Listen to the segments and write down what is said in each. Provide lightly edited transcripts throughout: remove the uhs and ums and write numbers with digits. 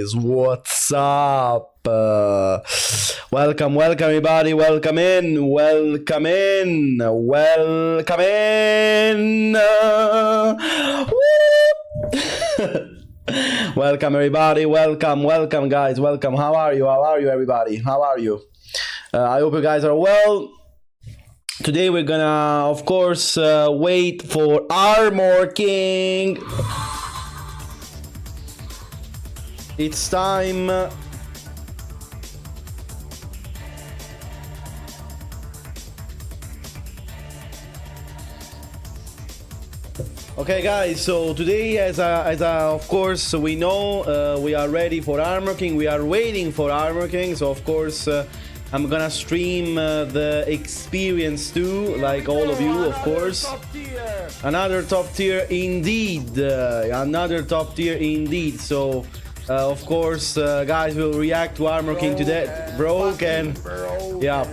guys, what's up? Welcome everybody, welcome in. Welcome everybody, welcome guys, welcome. How are you everybody? How are you? I hope you guys are well. Today we're gonna, of course, wait for Armor King. It's time. Okay guys, so today as of course we know, we are ready for Armor King. We are waiting for Armor King, so of course I'm gonna stream the experience too, like all of you, of course. Another top tier indeed. Another top tier indeed. So of course guys will react to Armor King today. Broken. Yeah.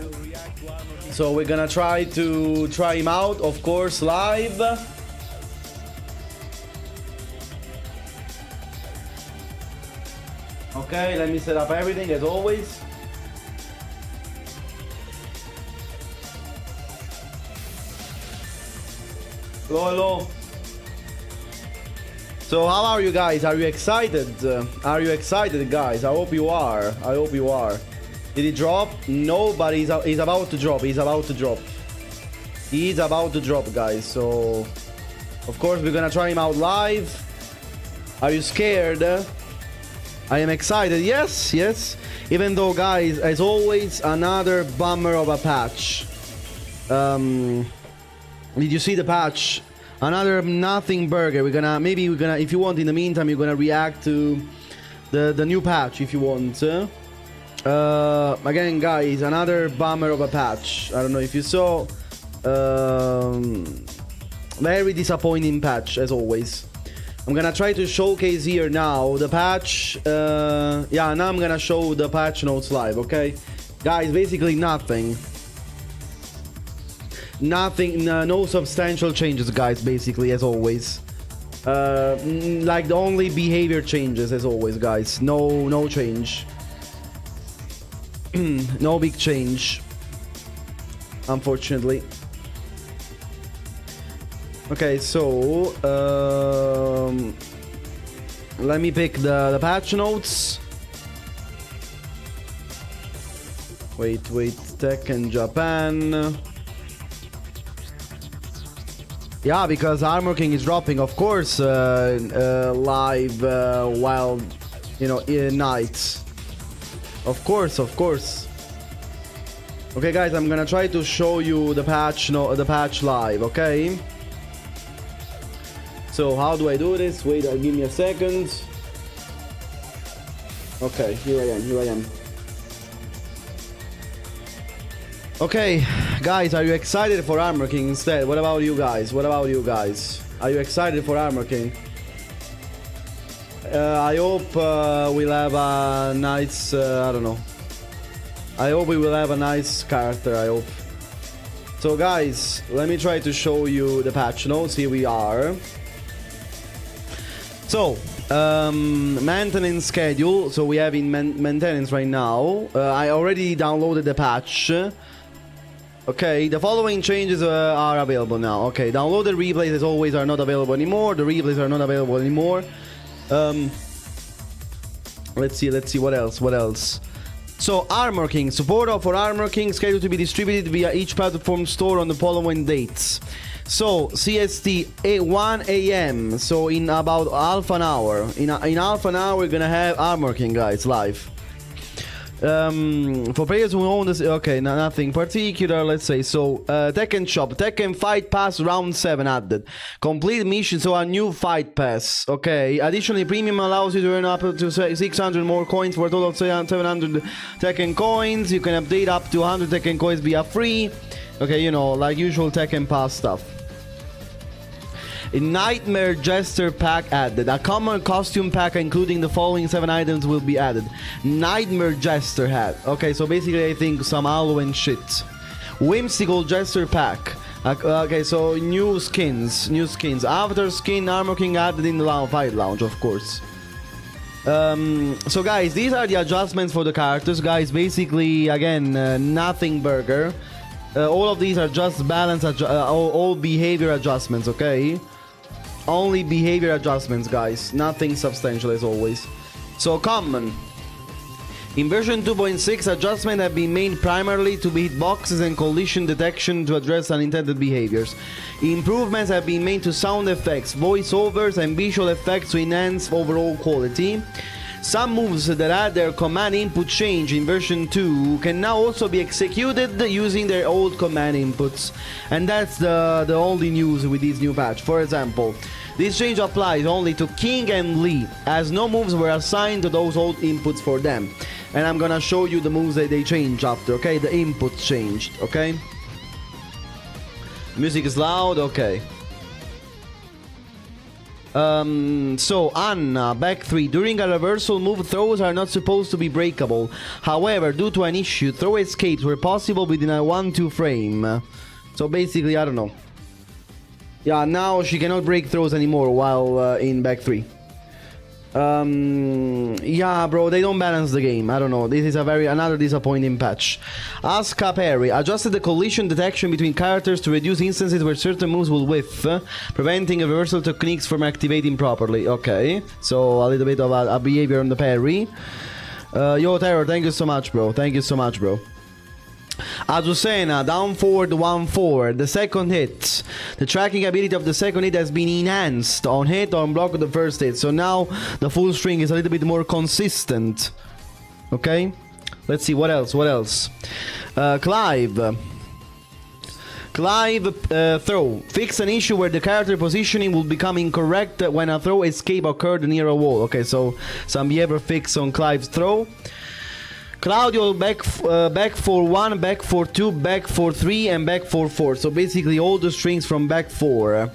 So we're gonna try him out, of course, live. Okay, let me set up everything as always. Hello. So how are you guys? Are you excited? Are you excited, guys? I hope you are. Did he drop? No, but he's about to drop. He's about to drop, guys. So of course we're gonna try him out live. Are you scared? I am excited. Yes. Even though, guys, as always, another bummer of a patch. Did you see the patch? Another nothing burger. We're gonna, if you want, in the meantime, you're gonna react to the new patch if you want. Again, guys, another bummer of a patch. I don't know if you saw. Very disappointing patch as always. I'm gonna try to showcase here now the patch. Yeah, now I'm gonna show the patch notes live. Okay, guys, basically nothing. No substantial changes, guys, basically, as always. Like the only behavior changes, as always, guys. No change. No big change, unfortunately. Okay, so let me pick the patch notes. Wait, TEKKEN Japan. Yeah, because Armor King is dropping, of course, live while, you know, in night. Of course. Okay, guys, I'm gonna try to show you the patch live. Okay. So how do I do this? Wait, give me a second. Okay, here I am. Okay, guys, are you excited for Armor King instead? What about you guys? Are you excited for Armor King? I hope we'll have a nice, I don't know. I hope we will have a nice character, I hope. So guys, let me try to show you the patch notes. Here we are. So, maintenance schedule. So we have in maintenance right now. I already downloaded the patch. Okay, the following changes are available now. Okay, downloaded replays as always are not available anymore. The replays are not available anymore. Let's see what else. So Armor King, support for Armor King scheduled to be distributed via each platform store on the following dates. So CST 1 AM. So in about half an hour. In half an hour we're gonna have Armor King, guys, live. For players who own this, okay, nothing particular. Let's say so. Tekken shop, Tekken Fight Pass Round 7 added. Complete mission, so a new Fight Pass. Okay. Additionally, premium allows you to earn up to 600 more coins for a total of 700 Tekken coins. You can update up to 100 Tekken coins via free. Okay, you know, like usual Tekken Pass stuff. A Nightmare Jester pack added. A common costume pack including the following 7 items will be added. Nightmare Jester hat. Okay, so basically I think some Halloween shit. Whimsical Jester pack. Okay, so new skins. After skin, Armor King added in the fight lounge, of course. So guys, these are the adjustments for the characters, guys. Basically, again, nothing burger. All of these are just balance, all behavior adjustments, okay? Only behavior adjustments, guys. Nothing substantial as always. So common. In version 2.6, adjustments have been made primarily to hitboxes and collision detection to address unintended behaviors. Improvements have been made to sound effects, voiceovers, and visual effects to enhance overall quality. Some moves that had their command input change in version 2 can now also be executed using their old command inputs. And that's the only news with this new patch. For example, this change applies only to King and Lee, as no moves were assigned to those old inputs for them. And I'm gonna show you the moves that they changed after, okay? The inputs changed, okay? Music is loud, okay. So Anna, back 3. During a reversal move, throws are not supposed to be breakable. However, due to an issue, throw escapes were possible within a 1-2 frame. So basically, I don't know. Yeah, now she cannot break throws anymore while in back 3. Yeah, bro, they don't balance the game. I don't know. This is another disappointing patch. Asuka Perry adjusted the collision detection between characters to reduce instances where certain moves will whiff, preventing reversal techniques from activating properly. Okay, so a little bit of a behavior on the parry. Yo, Terror, thank you so much, bro. Thank you so much, bro. Azucena, down forward 1-4. The second hit. The tracking ability of the second hit has been enhanced on hit or on block of the first hit. So now the full string is a little bit more consistent. Okay? Let's see, what else? What else? Clive. Throw. Fix an issue where the character positioning will become incorrect when a throw escape occurred near a wall. Okay, so some behavior fix on Clive's throw. Claudio back for 1, back for 2, back for 3, and back for 4. So basically all the strings from back 4.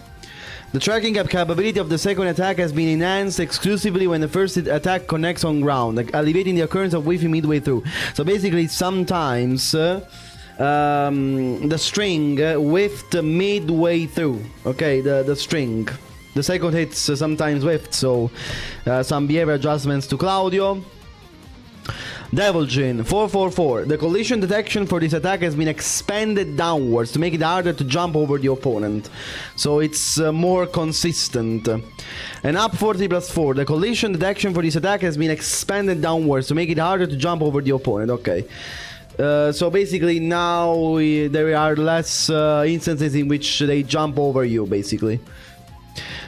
The tracking capability of the second attack has been enhanced exclusively when the first attack connects on ground, like alleviating the occurrence of whiffing midway through. So basically sometimes the string whiffed midway through. Okay, the string. The second hits sometimes whiffed, so some behavior adjustments to Claudio. Devil Jin 444. The collision detection for this attack has been expanded downwards to make it harder to jump over the opponent. So it's more consistent. And up 40+4. The collision detection for this attack has been expanded downwards to make it harder to jump over the opponent. Okay. So basically now there are less instances in which they jump over you, basically.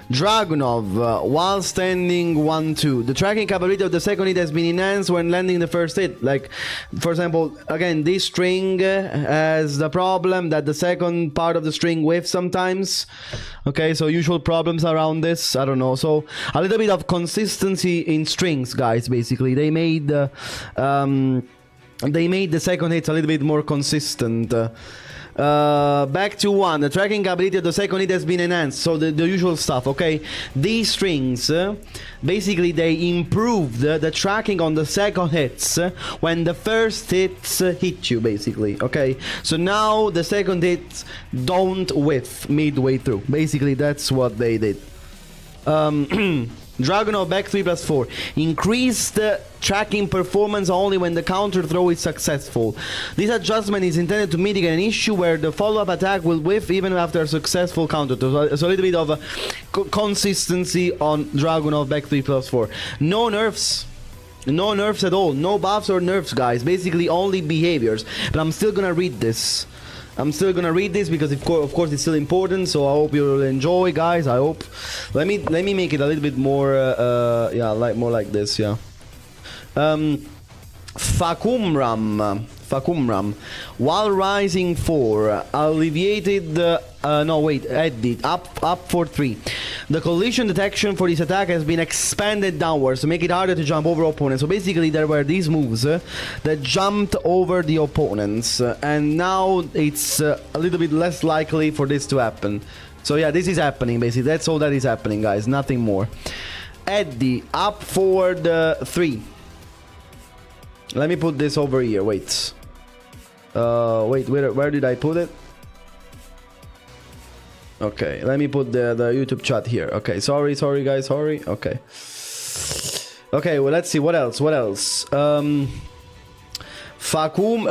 Dragunov, while standing 1-2. The tracking capability of the second hit has been enhanced when landing the first hit. Like, for example, again, this string has the problem that the second part of the string whiffs sometimes. Okay, so usual problems around this. I don't know. So a little bit of consistency in strings, guys. Basically, they made the second hits a little bit more consistent. Back to 1. The tracking ability of the second hit has been enhanced. So the usual stuff, okay? These strings, basically they improved the tracking on the second hits when the first hits hit you, basically, okay? So now the second hits don't whiff midway through. Basically, that's what they did. Dragunov back 3+4. Increased tracking performance only when the counter throw is successful. This adjustment is intended to mitigate an issue where the follow-up attack will whiff even after a successful counter throw. So a little bit of a consistency on Dragunov back 3+4. No nerfs. No nerfs at all. No buffs or nerfs, guys. Basically only behaviors. But I'm still gonna read this. Because of course it's still important, so I hope you'll enjoy, guys. I hope. Let me make it a little bit more yeah, more like this, yeah. Facumram, while rising 4, alleviated edit up for 3. The collision detection for this attack has been expanded downwards to make it harder to jump over opponents. So basically there were these moves that jumped over the opponents, and now it's a little bit less likely for this to happen. So yeah, this is happening basically. That's all that is happening, guys. Nothing more. Eddie, up forward 3. Let me put this over here. Wait. Where did I put it? Okay, let me put the YouTube chat here. Okay, sorry guys, sorry. Okay. Okay, well, let's see, what else, Fakum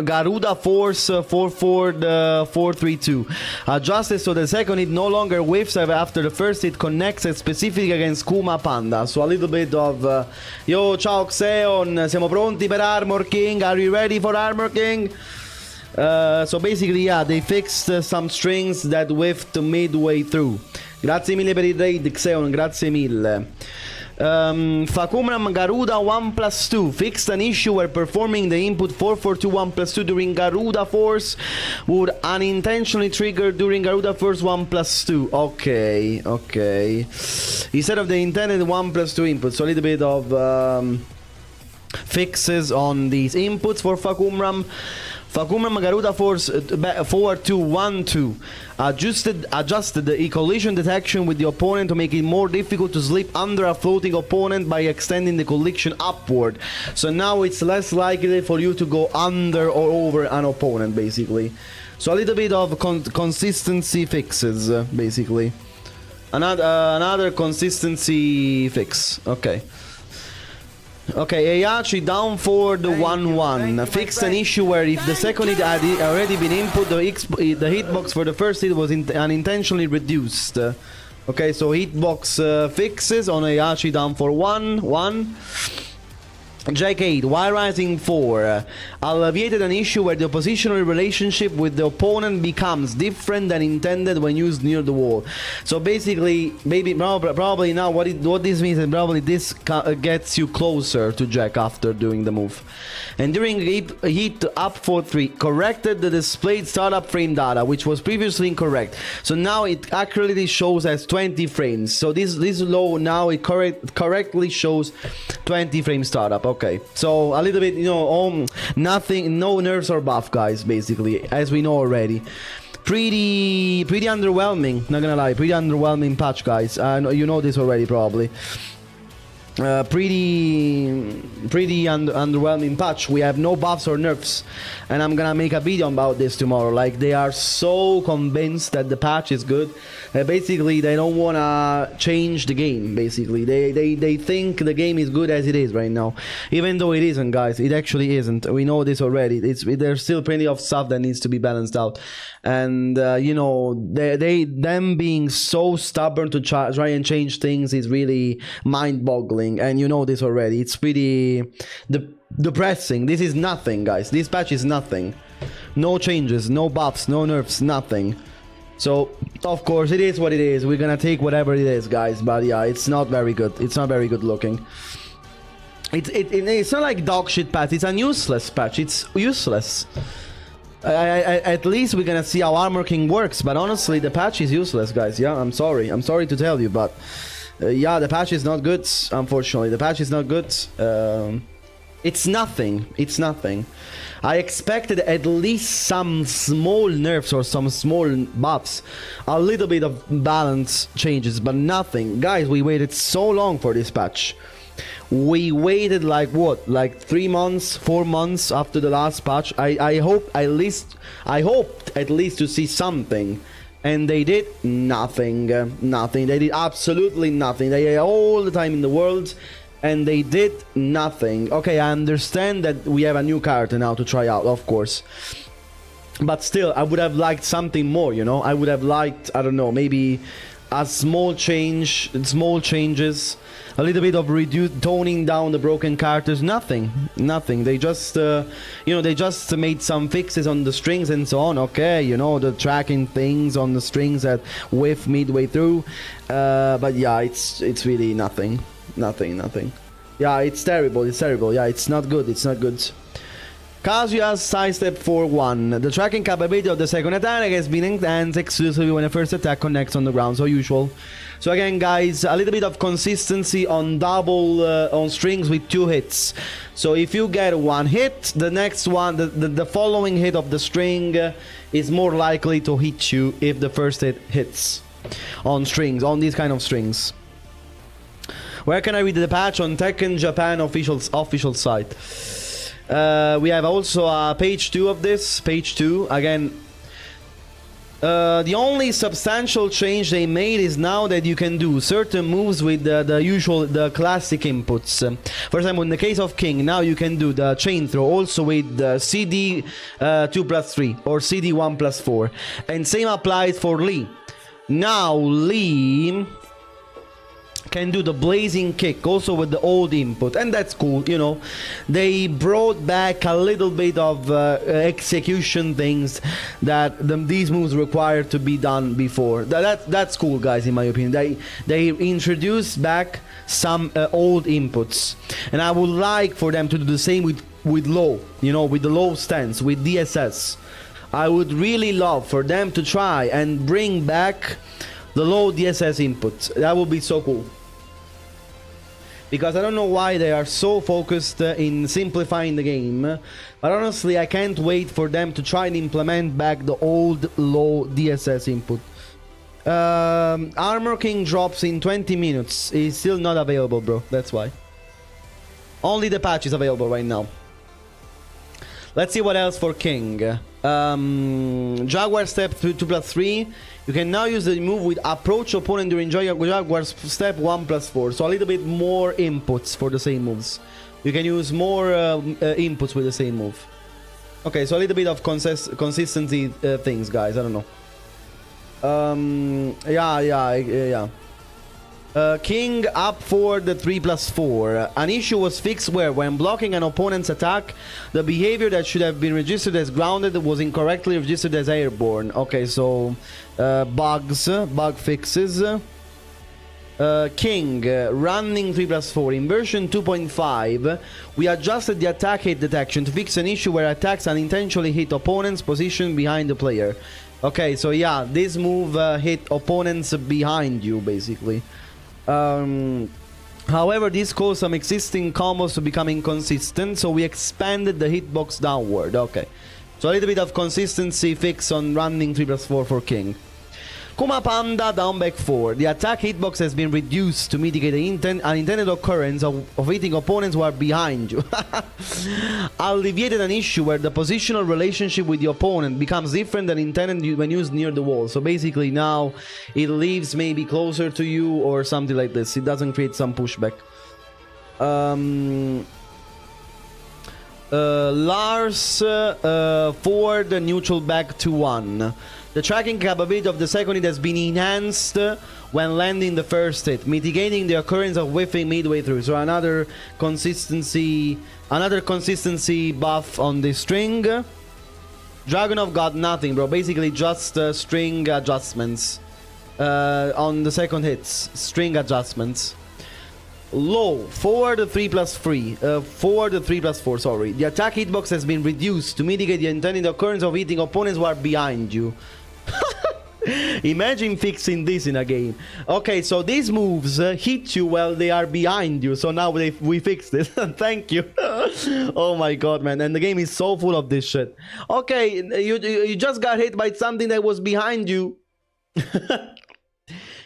Garuda Force 432. Adjusted so the second hit no longer whiffs after the first hit connects and specific against Kuma Panda. So a little bit of yo, ciao Xeon, siamo pronti per Armor King? Are you ready for Armor King? So basically, yeah, they fixed some strings that whiffed midway through. Grazie mille per il raid, Xeon, grazie mille. Fakumram Garuda 1+2 fixed an issue where performing the input 442 1+2 during Garuda Force would unintentionally trigger during Garuda Force 1+2. Okay, okay. Instead of the intended 1+2 input, so a little bit of fixes on these inputs for Fakumram. Fakumram Garuda Force 4212 adjusted the collision detection with the opponent to make it more difficult to slip under a floating opponent by extending the collision upward. So now it's less likely for you to go under or over an opponent, basically. So a little bit of consistency fixes, basically. Another consistency fix. Okay. Okay, Heihachi down for the 1-1. Fixed an issue where if the second hit had already been input, the hitbox for the first hit was unintentionally reduced. Okay, so hitbox fixes on Heihachi down for 1-1. Jack 8, Y Rising 4, alleviated an issue where the oppositional relationship with the opponent becomes different than intended when used near the wall. So basically, maybe probably now what this means is probably this gets you closer to Jack after doing the move. And during heat up for 3, corrected the displayed startup frame data, which was previously incorrect. So now it accurately shows as 20 frames. So this low now it correctly shows 20 frame startup. Okay, so a little bit, you know, nothing, no nerfs or buff, guys, basically, as we know already. Pretty underwhelming, not gonna lie, pretty underwhelming patch, guys. You know this already, probably. Pretty underwhelming patch. We have no buffs or nerfs, and I'm gonna make a video about this tomorrow. Like, they are so convinced that the patch is good. Basically, they don't wanna change the game. Basically, they think the game is good as it is right now, even though it isn't, guys. It actually isn't. We know this already. There's still plenty of stuff that needs to be balanced out, and you know, them being so stubborn to try and change things is really mind-boggling. And you know this already. It's pretty depressing. This is nothing, guys. This patch is nothing. No changes, no buffs, no nerfs, nothing. So of course it is what it is. We're gonna take whatever it is, guys. But yeah, it's not very good. It's not very good looking. It's not like dog shit patch. It's a useless patch. It's useless. At least we're gonna see how Armor King works. But honestly, the patch is useless, guys. Yeah, I'm sorry to tell you, but yeah, the patch is not good, unfortunately. The patch is not good. It's nothing. It's nothing. I expected at least some small nerfs or some small buffs. A little bit of balance changes, but nothing. Guys, we waited so long for this patch. We waited like what? Like 3 months, 4 months after the last patch. I hoped at least to see something. And they did nothing. Nothing. They did absolutely nothing. They had all the time in the world, and they did nothing. Okay, I understand that we have a new character now to try out, of course. But still, I would have liked something more, you know? I would have liked, I don't know, maybe a small changes, a little bit of toning down the broken characters. Nothing. They just you know, they just made some fixes on the strings and so on. Okay, you know, the tracking things on the strings that whiff midway through, but yeah, it's really nothing. Yeah, it's terrible. Yeah, it's not good. Kazuya's sidestep 4-1. The tracking capability of the second attack has been enhanced exclusively when the first attack connects on the ground, so usual. So again, guys, a little bit of consistency on double on strings with 2 hits. So if you get 1 hit, the next one, the following hit of the string is more likely to hit you if the first hit hits on strings, on these kind of strings. Where can I read the patch? On Tekken Japan official site. We have also page 2 of this. Page 2. Again, The only substantial change they made is now that you can do certain moves with the classic inputs. For example, in the case of King, now you can do the chain throw also with the CD 2+3 or CD 1+4. And same applies for Lee. Now Lee can do the blazing kick also with the old input, and that's cool, you know. They brought back a little bit of execution things that these moves required to be done before. That's cool, guys, in my opinion. They introduced back some old inputs, and I would like for them to do the same with low, you know, with the low stance, with DSS. I would really love for them to try and bring back the low DSS inputs. That would be so cool. Because I don't know why they are so focused in simplifying the game. But honestly, I can't wait for them to try and implement back the old low DSS input. Armor King drops in 20 minutes. It's still not available, bro. That's why. Only the patch is available right now. Let's see what else for King. Jaguar step 2+3. You can now use the move with approach opponent during Jaguar step 1+4. So a little bit more inputs for the same moves. You can use more inputs with the same move. Okay, so a little bit of consistency things, guys. I don't know. Yeah. King up for the 3+4. An issue was fixed where, when blocking an opponent's attack, the behavior that should have been registered as grounded was incorrectly registered as airborne. Okay, so bug fixes. King running 3+4. In version 2.5, we adjusted the attack hit detection to fix an issue where attacks unintentionally hit opponents positioned behind the player. Okay, so yeah, this move hit opponents behind you, basically. However, this caused some existing combos to become inconsistent, so we expanded the hitbox downward. Okay, so a little bit of consistency fix on running 3+4 for King. Kuma Panda down back 4. The attack hitbox has been reduced to mitigate the unintended occurrence of hitting opponents who are behind you. Alleviated an issue where the positional relationship with the opponent becomes different than intended when used near the wall. So basically now it leaves maybe closer to you or something like this. It doesn't create some pushback. Lars forward neutral back to 1. The tracking capability of the second hit has been enhanced when landing the first hit, mitigating the occurrence of whiffing midway through. So another consistency buff on the string. Dragunov got nothing, bro. Basically just string adjustments on the second hits. String adjustments. Low, forward 3+3, forward 3+4, sorry. The attack hitbox has been reduced to mitigate the intended occurrence of hitting opponents who are behind you. Imagine fixing this in a game. Okay, so these moves hit you while they are behind you. So now we fixed it. Thank you. Oh my god, man. And the game is so full of this shit. Okay, you just got hit by something that was behind you.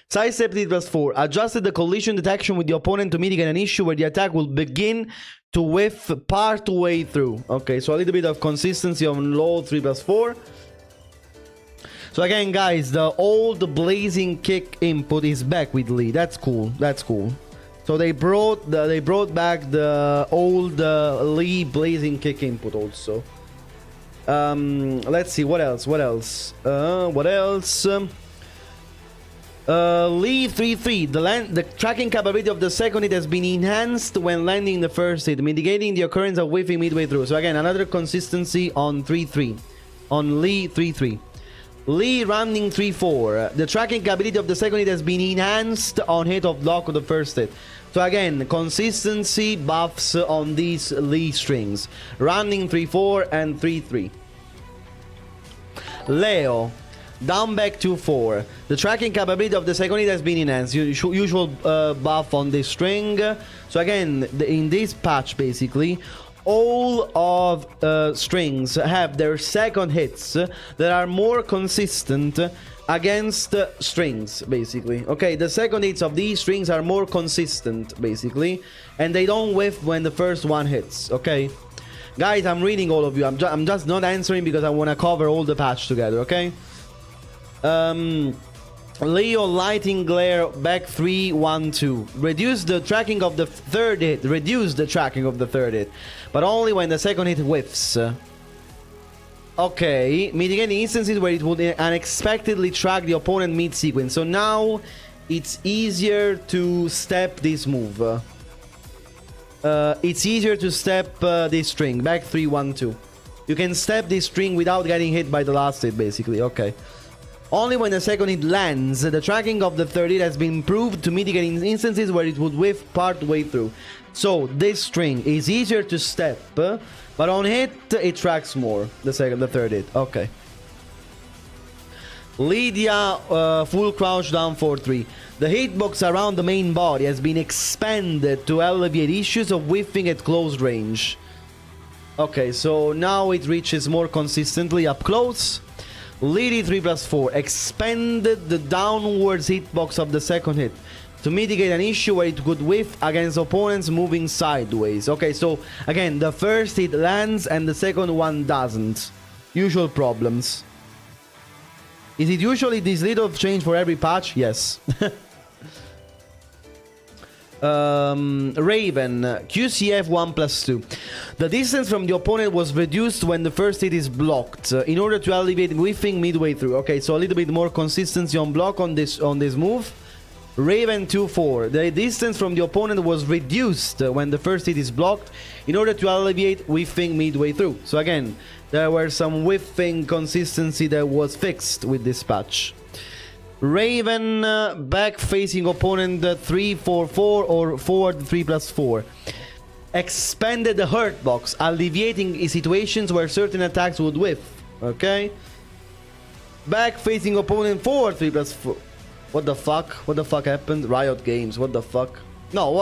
Sidestep 3+4. Adjusted the collision detection with the opponent to mitigate an issue where the attack will begin to whiff part way through. Okay, so a little bit of consistency on low 3+4. So again, guys, the old blazing kick input is back with Lee. That's cool. That's cool. So they brought back the old Lee blazing kick input also. Let's see what else. Lee 3-3. The tracking capability of the second hit has been enhanced when landing the first hit, mitigating the occurrence of whiffing midway through. So again, another consistency on 3-3. On Lee 3-3. Lee running 3-4. The tracking capability of the second hit has been enhanced on hit of block of the first hit. So again, consistency buffs on these Lee strings. Running 3-4 and 3-3. Leo. Down back 2-4. The tracking capability of the second hit has been enhanced. Usual buff on this string. So again, in this patch basically, all of strings have their second hits that are more consistent against strings basically. Okay, the second hits of these strings are more consistent basically, and they don't whiff when the first one hits. Okay, guys, I'm reading all of you. I'm just not answering because I want to cover all the patch together. Okay. Leo Lighting Glare back 3-1-2. Reduce the tracking of the third hit. Reduce the tracking of the third hit. But only when the second hit whiffs. Okay. Mitigating instances where it would unexpectedly track the opponent mid-sequence. So now it's easier to step this move. It's easier to step this string. Back 3-1-2. You can step this string without getting hit by the last hit, basically. Okay. Only when the second hit lands, the tracking of the third hit has been improved to mitigate instances where it would whiff part way through. So this string is easier to step, but on hit it tracks more. The third hit. Okay. Lydia, full crouch down 4-3. The hitbox around the main body has been expanded to alleviate issues of whiffing at close range. Okay, so now it reaches more consistently up close. Lady 3+4 expanded the downwards hitbox of the second hit to mitigate an issue where it could whiff against opponents moving sideways. Okay, so again, the first hit lands and the second one doesn't. Usual problems. Is it usually this little change for every patch? Yes. Raven, QCF 1+2. The distance from the opponent was reduced when the first hit is blocked in order to alleviate whiffing midway through. Okay, so a little bit more consistency on block on this move. Raven 2-4. The distance from the opponent was reduced when the first hit is blocked in order to alleviate whiffing midway through. So again, there were some whiffing consistency that was fixed with this patch. Raven, back facing opponent 3-4-4 or forward 3+4. Expanded the hurt box, alleviating situations where certain attacks would whiff. Okay. Back facing opponent forward 3+4. What the fuck? What the fuck happened? Riot Games. What the fuck? No.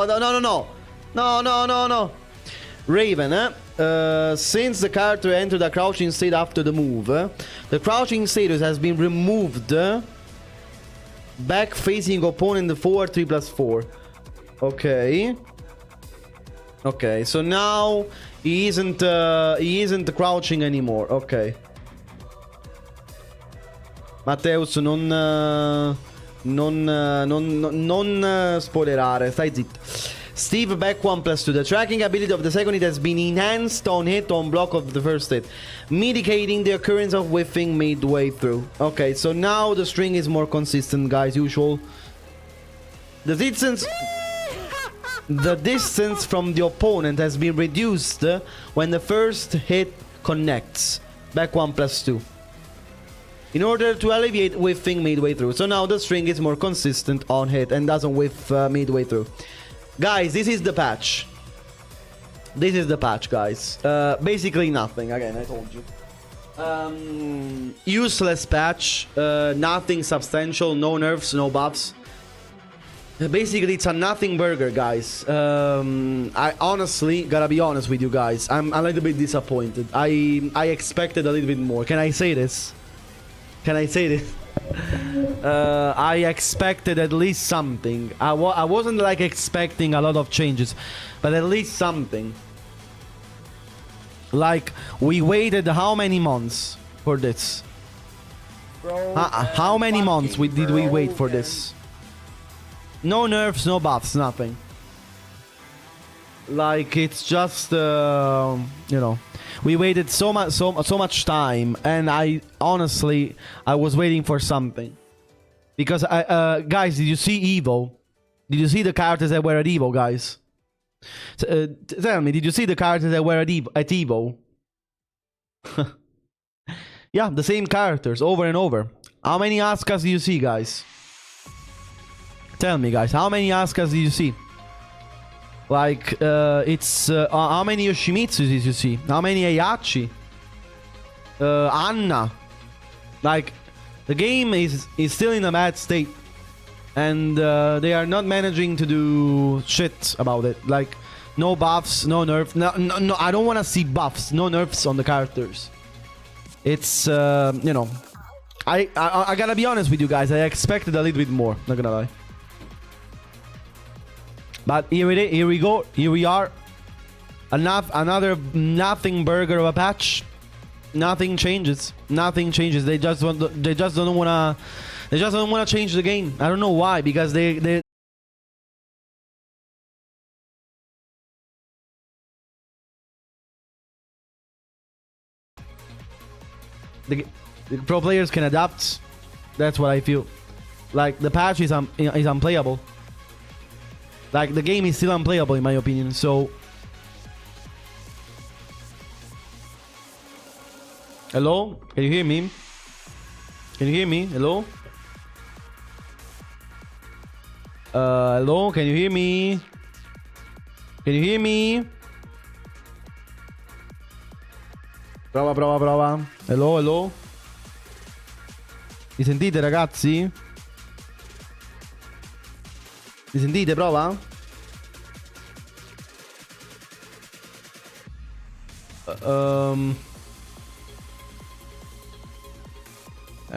No. Raven, since the character entered a crouching state after the move, the crouching status has been removed. Back facing opponent forward 3+4. Okay. Okay, so now he isn't crouching anymore. Ok. Matteus, non spoilerare, stai zitto. Steve back 1+2. The tracking ability of the second hit has been enhanced on hit on block of the first hit, mitigating the occurrence of whiffing midway through. Okay, so now the string is more consistent, guys, usual. The distance from the opponent has been reduced when the first hit connects. Back 1+2. In order to alleviate whiffing midway through. So now the string is more consistent on hit and doesn't whiff midway through. Guys, this is the patch. This is the patch, guys. Basically nothing. Again, I told you. Useless patch. Nothing substantial. No nerfs, no buffs. Basically, it's a nothing burger, guys. I honestly, gotta be honest with you guys. I'm a little bit disappointed. I expected a little bit more. Can I say this? Can I say this? I expected at least something. I wasn't like expecting a lot of changes, but at least something. Like, we waited how many months for this? Bro, how many months did we wait for this? No nerfs, no buffs, nothing. Like, it's just, you know, we waited so much time, and I honestly was waiting for something. Because guys, did you see Evo? Did you see the characters that were at Evo, guys? Tell me, did you see the characters that were at Evo? Yeah, the same characters over and over. How many Asukas do you see, guys? Tell me, guys, how many Asukas do you see? Like, it's... how many Yoshimitsu did you see? How many Heihachi? Anna? Like, the game is still in a bad state. And they are not managing to do shit about it. Like, no buffs, no nerfs. No, I don't want to see buffs. No nerfs on the characters. It's, you know... I gotta be honest with you guys. I expected a little bit more. Not gonna lie. But here we go. Here we are. Another nothing burger of a patch. Nothing changes. Nothing changes. They just don't wanna change the game. I don't know why, because they the pro players can adapt. That's what I feel. Like the patch is unplayable. Like the game is still unplayable in my opinion. So hello, can you hear me? Can you hear me? Hello? Hello, can you hear me? Can you hear me? Prova, prova, prova. Hello, hello. Mi sentite, ragazzi? Mi sentite? Prova?